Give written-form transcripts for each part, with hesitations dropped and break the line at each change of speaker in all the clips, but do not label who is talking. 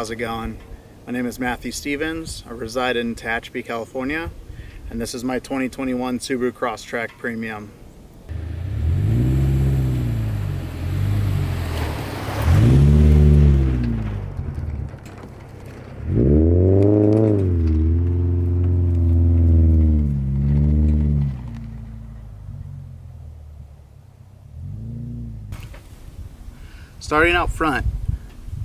how's it going? My name is Matthew Stevens. I reside in Tehachapi, California, and this is my 2021 Subaru Crosstrek Premium. Starting out front,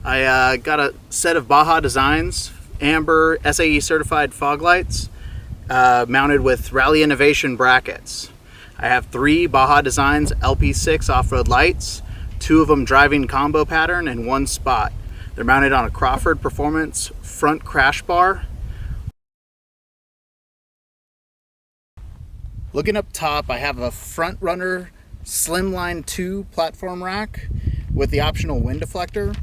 I got a set of Baja Designs Amber SAE certified fog lights mounted with Rally Innovation brackets. I have 3 Baja Designs LP6 off-road lights, 2 of them driving combo pattern and 1 spot. They're mounted on a Crawford Performance front crash bar. Looking up top, I have a Front Runner Slimline 2 platform rack with the optional wind deflector,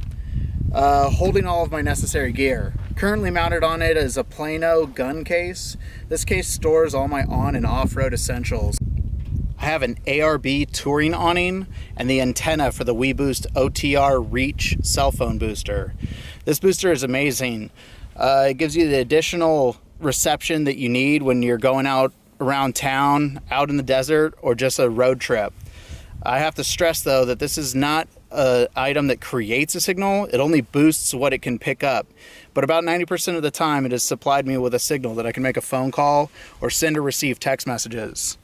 holding all of my necessary gear. Currently mounted on it is a Plano gun case. This case stores all my on and off-road essentials. I have an ARB touring awning and the antenna for the WeBoost OTR Reach cell phone booster. This booster is amazing. It gives you the additional reception that you need when you're going out around town, out in the desert, or just a road trip. I have to stress though that this is not an item that creates a signal. It only boosts what it can pick up. But about 90% of the time it has supplied me with a signal that I can make a phone call or send or receive text messages.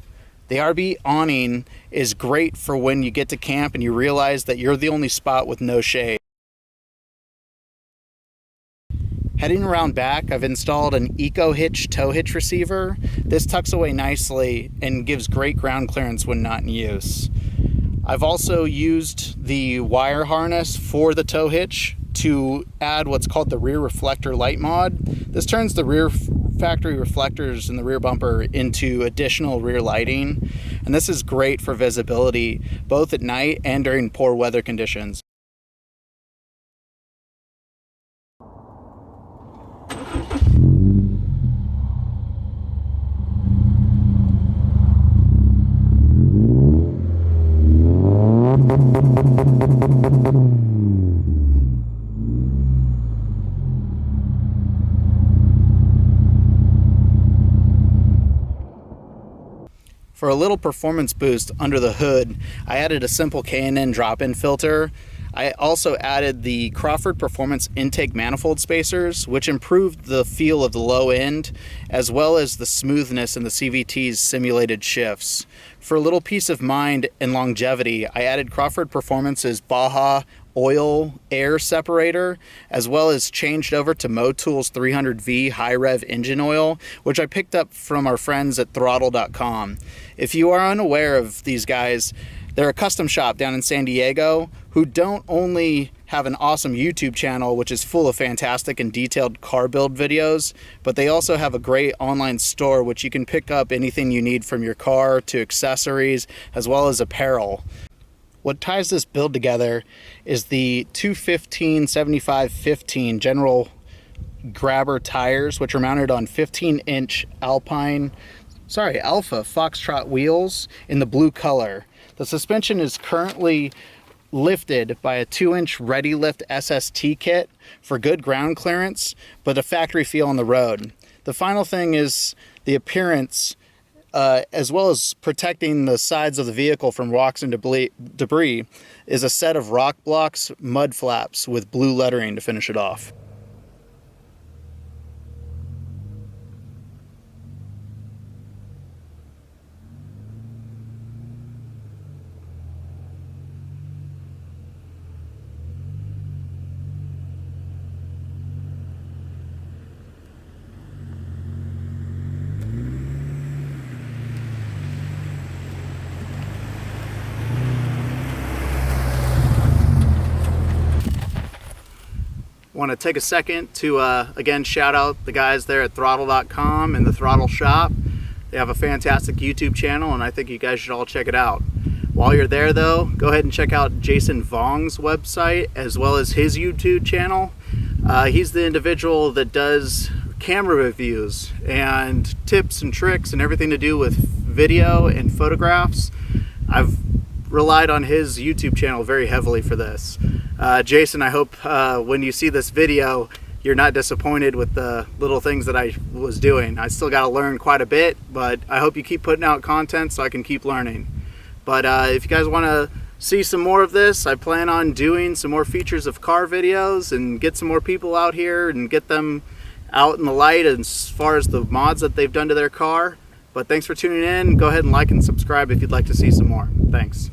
The RB awning is great for when you get to camp and you realize that you're the only spot with no shade. Heading around back, I've installed an Eco-Hitch tow hitch receiver. This tucks away nicely and gives great ground clearance when not in use. I've also used the wire harness for the tow hitch to add what's called the rear reflector light mod. This turns the rear factory reflectors in the rear bumper into additional rear lighting, and this is great for visibility both at night and during poor weather conditions. For a little performance boost under the hood, I added a simple K&N drop-in filter. I also added the Crawford Performance intake manifold spacers, which improved the feel of the low end, as well as the smoothness in the CVT's simulated shifts. For a little peace of mind and longevity, I added Crawford Performance's Baja oil air separator, as well as changed over to Motool's 300V high rev engine oil, which I picked up from our friends at throttle.com. If you are unaware of these guys, they're a custom shop down in San Diego who don't only have an awesome YouTube channel, which is full of fantastic and detailed car build videos, but they also have a great online store which you can pick up anything you need from your car to accessories, as well as apparel. What ties this build together is the 215/75/15 general grabber tires, which are mounted on 15-inch Alpha Foxtrot wheels in the blue color. The suspension is currently lifted by a 2-inch Ready Lift SST kit for good ground clearance, but a factory feel on the road. The final thing is the appearance, as well as protecting the sides of the vehicle from rocks and debris, is a set of RokBlokz mud flaps with blue lettering to finish it off. Want to take a second to again shout out the guys there at throttle.com and the Throttle Shop. They have a fantastic YouTube channel and I think you guys should all check it out. While you're there though, go ahead and check out Jason Vong's website as well as his YouTube channel. He's the individual that does camera reviews and tips and tricks and everything to do with video and photographs. I've relied on his YouTube channel very heavily for this. Jason, I hope when you see this video, you're not disappointed with the little things that I was doing. I still got to learn quite a bit, but I hope you keep putting out content so I can keep learning. But if you guys want to see some more of this, I plan on doing some more features of car videos and get some more people out here and get them out in the light as far as the mods that they've done to their car. But thanks for tuning in. Go ahead and like and subscribe if you'd like to see some more. Thanks.